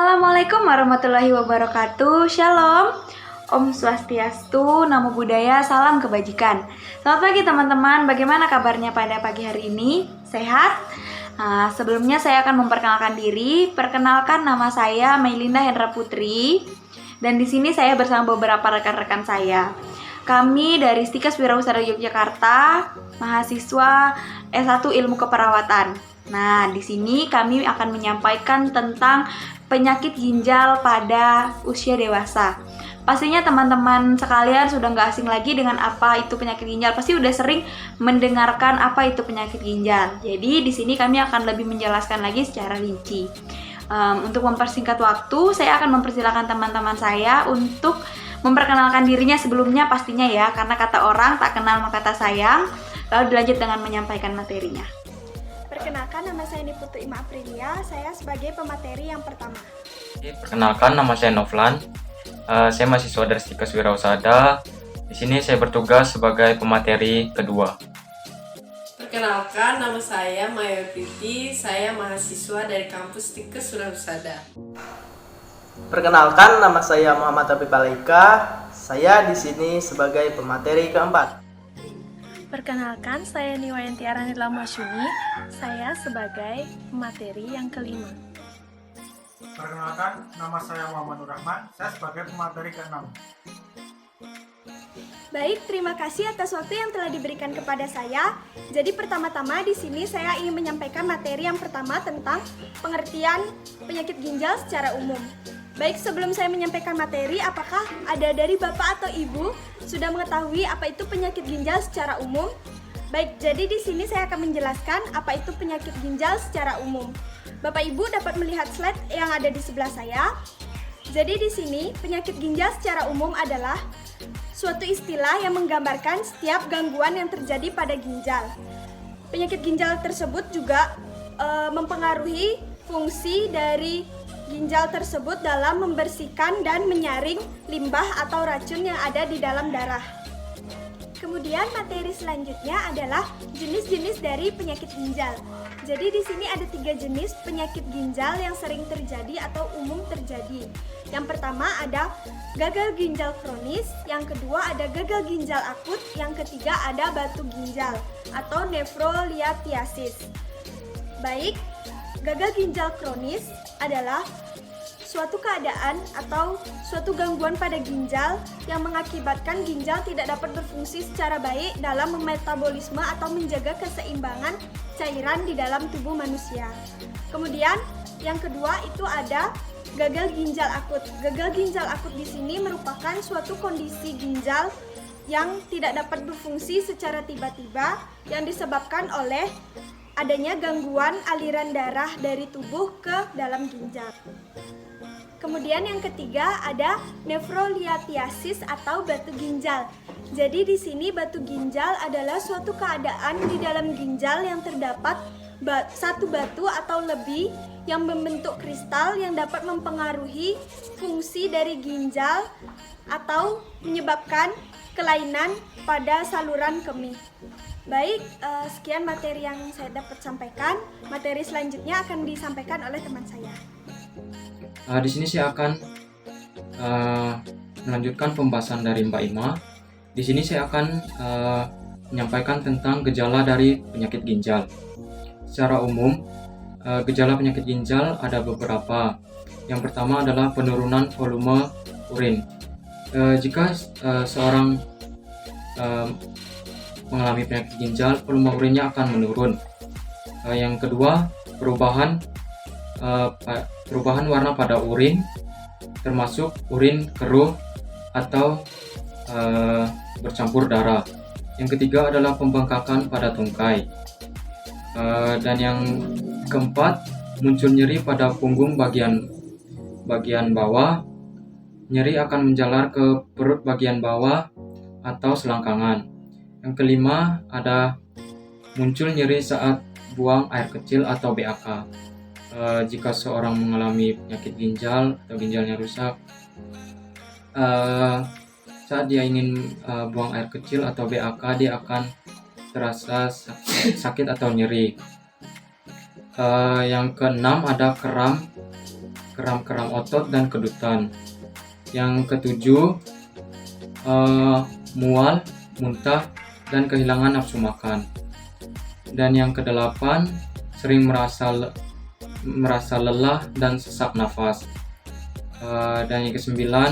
Assalamualaikum warahmatullahi wabarakatuh. Shalom. Om Swastiastu, Namo Buddhaya, salam kebajikan. Selamat pagi teman-teman, bagaimana kabarnya pada pagi hari ini? Sehat? Sebelumnya saya akan memperkenalkan diri. Perkenalkan, nama saya Mailinda Hendra Putri. Dan di sini saya bersama beberapa rekan-rekan saya. Kami dari Stikes Wirausaha Yogyakarta, mahasiswa S1 Ilmu Keperawatan. Nah, di sini kami akan menyampaikan tentang penyakit ginjal pada usia dewasa. Pastinya teman-teman sekalian sudah nggak asing lagi dengan apa itu penyakit ginjal. Pasti udah sering mendengarkan apa itu penyakit ginjal. Jadi di sini kami akan lebih menjelaskan lagi secara rinci. Untuk mempersingkat waktu, saya akan mempersilahkan teman-teman saya untuk memperkenalkan dirinya sebelumnya pastinya ya, karena kata orang tak kenal maka tak sayang. Lalu dilanjut dengan menyampaikan materinya. Perkenalkan, nama saya Niputu Ima Aprilia, saya sebagai pemateri yang pertama. Perkenalkan, nama saya Novlan. Saya mahasiswa dari Stikes Wirausaha. Di sini saya bertugas sebagai pemateri kedua. Perkenalkan, nama saya Maya Priti, saya mahasiswa dari kampus Stikes Wirausaha. Perkenalkan, nama saya Muhammad Habib Alaika. Saya di sini sebagai pemateri keempat. Perkenalkan, saya Niwayanti Aranila Masyumi, saya sebagai pemateri yang kelima. Perkenalkan, nama saya Muhammad Nur Rahman, saya sebagai pemateri ke-6. Baik, terima kasih atas waktu yang telah diberikan kepada saya. Jadi pertama-tama di sini saya ingin menyampaikan materi yang pertama tentang pengertian penyakit ginjal secara umum. Baik, sebelum saya menyampaikan materi, apakah ada dari Bapak atau Ibu sudah mengetahui apa itu penyakit ginjal secara umum? Baik, jadi di sini saya akan menjelaskan apa itu penyakit ginjal secara umum. Bapak Ibu dapat melihat slide yang ada di sebelah saya. Jadi di sini penyakit ginjal secara umum adalah suatu istilah yang menggambarkan setiap gangguan yang terjadi pada ginjal. Penyakit ginjal tersebut juga mempengaruhi fungsi dari ginjal tersebut dalam membersihkan dan menyaring limbah atau racun yang ada di dalam darah. Kemudian materi selanjutnya adalah jenis-jenis dari penyakit ginjal. Jadi di sini ada 3 jenis penyakit ginjal yang sering terjadi atau umum terjadi. Yang pertama ada gagal ginjal kronis, yang kedua ada gagal ginjal akut, yang ketiga ada batu ginjal atau nefroliathiasis. Baik, gagal ginjal kronis adalah suatu keadaan atau suatu gangguan pada ginjal yang mengakibatkan ginjal tidak dapat berfungsi secara baik dalam memetabolisme atau menjaga keseimbangan cairan di dalam tubuh manusia. Kemudian yang kedua itu ada gagal ginjal akut. Gagal ginjal akut di sini merupakan suatu kondisi ginjal yang tidak dapat berfungsi secara tiba-tiba yang disebabkan oleh adanya gangguan aliran darah dari tubuh ke dalam ginjal. Kemudian yang ketiga ada nefroliathiasis atau batu ginjal. Jadi di sini batu ginjal adalah suatu keadaan di dalam ginjal yang terdapat satu batu atau lebih yang membentuk kristal yang dapat mempengaruhi fungsi dari ginjal atau menyebabkan kelainan pada saluran kemih. Baik, sekian materi yang saya dapat sampaikan. Materi selanjutnya akan disampaikan oleh teman saya. Di sini saya akan melanjutkan pembahasan dari Mbak Ima. Di sini saya akan menyampaikan tentang gejala dari penyakit ginjal. Secara umum, gejala penyakit ginjal ada beberapa. Yang pertama adalah penurunan volume urin. Jika seorang mengalami penyakit ginjal, volume urinnya akan menurun. Yang kedua, perubahan warna pada urin, termasuk urin keruh atau bercampur darah. Yang ketiga adalah pembengkakan pada tungkai. Dan yang keempat, muncul nyeri pada punggung bagian bawah. Nyeri akan menjalar ke perut bagian bawah atau selangkangan. Yang kelima, ada muncul nyeri saat buang air kecil atau BAK. Jika seorang mengalami penyakit ginjal atau ginjalnya rusak, saat dia ingin buang air kecil atau BAK, dia akan terasa sakit atau nyeri. Yang keenam ada kram keram-keram otot dan kedutan. Yang ketujuh, mual, muntah, dan kehilangan nafsu makan. Dan yang kedelapan, sering merasa lelah dan sesak nafas. Dan yang kesembilan,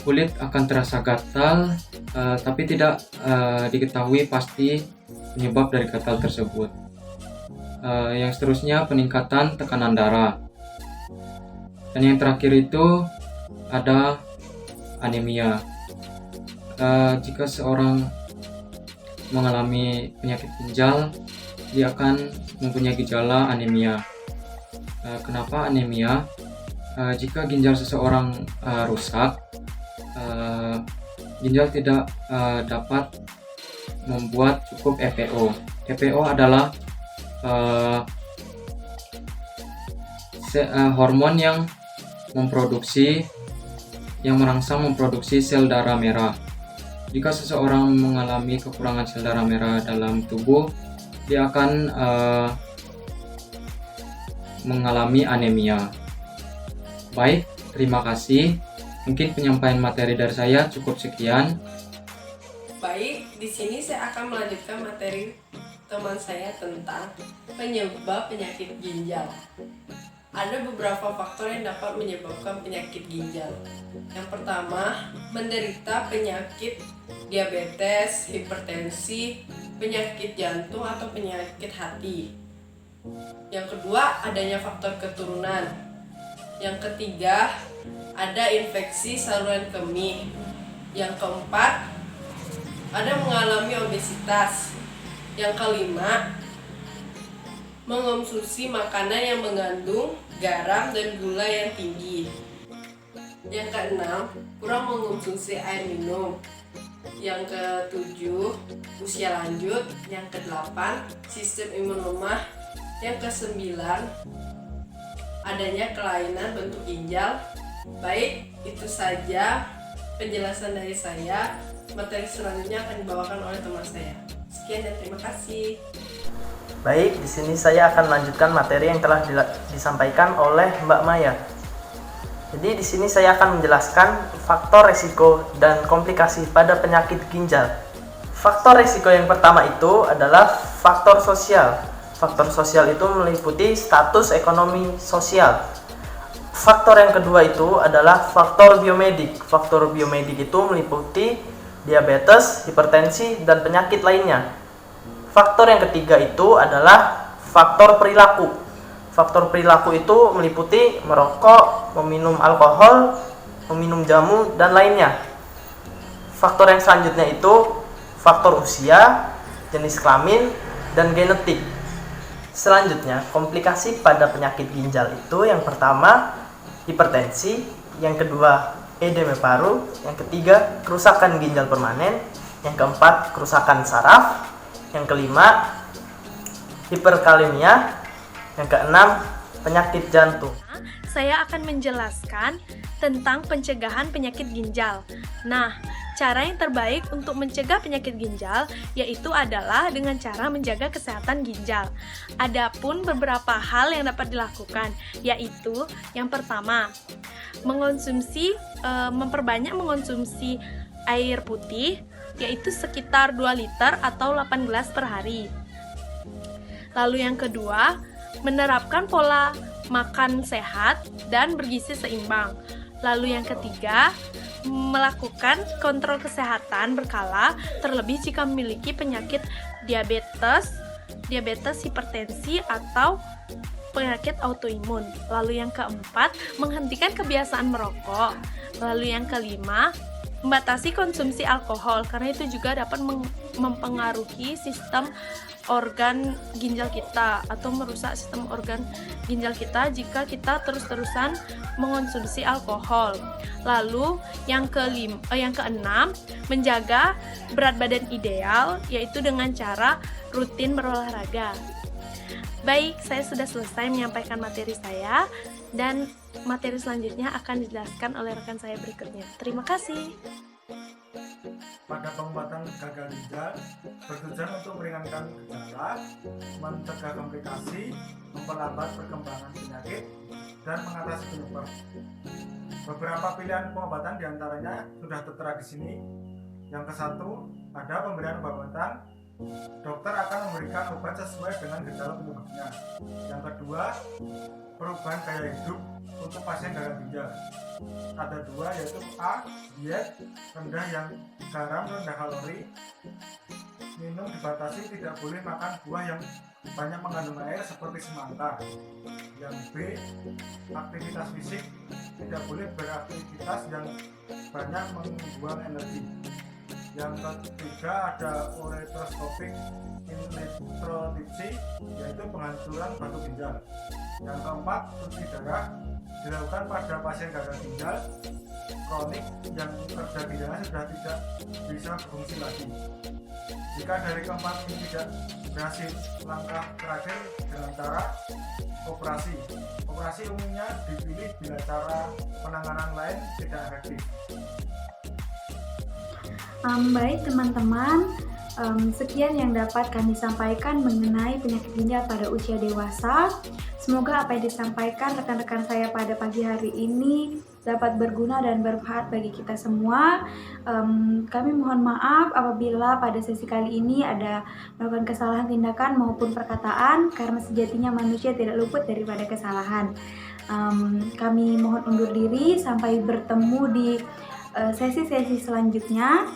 kulit akan terasa gatal, tapi tidak diketahui pasti penyebab dari gatal tersebut. Yang seterusnya, peningkatan tekanan darah. Dan yang terakhir itu ada anemia. Jika seorang mengalami penyakit ginjal, dia akan mempunyai gejala anemia. Kenapa anemia? Jika ginjal seseorang rusak, ginjal tidak dapat membuat cukup EPO. EPO adalah hormon yang merangsang memproduksi sel darah merah. Jika seseorang mengalami kekurangan sel darah merah dalam tubuh, dia akan mengalami anemia. Baik, terima kasih. Mungkin penyampaian materi dari saya cukup sekian. Baik, di sini saya akan melanjutkan materi teman saya tentang penyebab penyakit ginjal. Ada beberapa faktor yang dapat menyebabkan penyakit ginjal. Yang pertama, menderita penyakit diabetes, hipertensi, penyakit jantung atau penyakit hati. Yang kedua, adanya faktor keturunan. Yang ketiga, ada infeksi saluran kemih. Yang keempat, ada mengalami obesitas. Yang kelima, mengonsumsi makanan yang mengandung garam dan gula yang tinggi. Yang keenam, kurang mengonsumsi air minum. Yang ketujuh, usia lanjut. Yang kedelapan, sistem imun lemah. Yang kesembilan, adanya kelainan bentuk ginjal. Baik, itu saja penjelasan dari saya. Materi selanjutnya akan dibawakan oleh teman saya. Sekian dan terima kasih. Baik, di sini saya akan melanjutkan materi yang telah disampaikan oleh Mbak Maya. Jadi di sini saya akan menjelaskan faktor resiko dan komplikasi pada penyakit ginjal. Faktor resiko yang pertama itu adalah faktor sosial. Faktor sosial itu meliputi status ekonomi sosial. Faktor yang kedua itu adalah faktor biomedik. Faktor biomedik itu meliputi diabetes, hipertensi, dan penyakit lainnya. Faktor yang ketiga itu adalah faktor perilaku. Faktor perilaku itu meliputi merokok, meminum alkohol, meminum jamu, dan lainnya. Faktor yang selanjutnya itu faktor usia, jenis kelamin, dan genetik. Selanjutnya, komplikasi pada penyakit ginjal itu yang pertama hipertensi, yang kedua edema paru, yang ketiga kerusakan ginjal permanen, yang keempat kerusakan saraf, yang kelima hiperkalemia, yang keenam penyakit jantung. Saya akan menjelaskan tentang pencegahan penyakit ginjal. Nah, cara yang terbaik untuk mencegah penyakit ginjal yaitu adalah dengan cara menjaga kesehatan ginjal. Adapun beberapa hal yang dapat dilakukan, yaitu yang pertama, memperbanyak mengonsumsi air putih, yaitu sekitar 2 liter atau 8 gelas per hari. Lalu yang kedua, menerapkan pola makan sehat dan bergizi seimbang. Lalu yang ketiga, melakukan kontrol kesehatan berkala, terlebih jika memiliki penyakit diabetes, hipertensi, atau penyakit autoimun. Lalu yang keempat, menghentikan kebiasaan merokok. Lalu yang kelima, membatasi konsumsi alkohol, karena itu juga dapat mempengaruhi sistem organ ginjal kita atau merusak sistem organ ginjal kita jika kita terus-terusan mengonsumsi alkohol. Lalu yang keenam, menjaga berat badan ideal, yaitu dengan cara rutin berolahraga. Baik, saya sudah selesai menyampaikan materi saya dan materi selanjutnya akan dijelaskan oleh rekan saya berikutnya. Terima kasih. pada pengobatan gagal ginjal bertujuan untuk meringankan gejala, mencegah komplikasi, memperlambat perkembangan penyakit, dan mengatasi penyebab. Beberapa pilihan pengobatan diantaranya sudah tertera di sini. Yang ke-1 ada pemberian obat-obatan. Dokter akan memberikan obat sesuai dengan gejala penyebabnya. Yang kedua, perubahan gaya hidup untuk pasien gagal ginjal. Ada 2, yaitu A. Diet rendah yang garam, rendah kalori. Minum dibatasi, tidak boleh makan buah yang banyak mengandung air seperti semangka. Yang B. Aktivitas fisik, tidak boleh beraktivitas yang banyak membuang energi. Yang ketiga ada ureteroskopik introlipsi, yaitu penghancuran batu ginjal. Yang keempat, cuci darah dilakukan pada pasien gagal ginjal kronik yang kerja ginjalnya sudah tidak bisa berfungsi lagi. Jika dari keempat ini tidak berhasil, langkah terakhir dengan cara operasi. Operasi umumnya dipilih bila cara penanganan lain tidak efektif. Baik teman-teman, sekian yang dapat kami sampaikan mengenai penyakit ginjal pada usia dewasa. Semoga apa yang disampaikan rekan-rekan saya pada pagi hari ini dapat berguna dan bermanfaat bagi kita semua. Kami mohon maaf apabila pada sesi kali ini ada melakukan kesalahan tindakan maupun perkataan, karena sejatinya manusia tidak luput daripada kesalahan. Kami mohon undur diri sampai bertemu di sesi-sesi selanjutnya.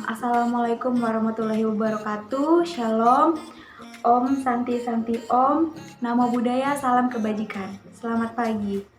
Assalamualaikum warahmatullahi wabarakatuh. Shalom. Om Santi Santi Om. Namo Buddhaya, salam kebajikan. Selamat pagi.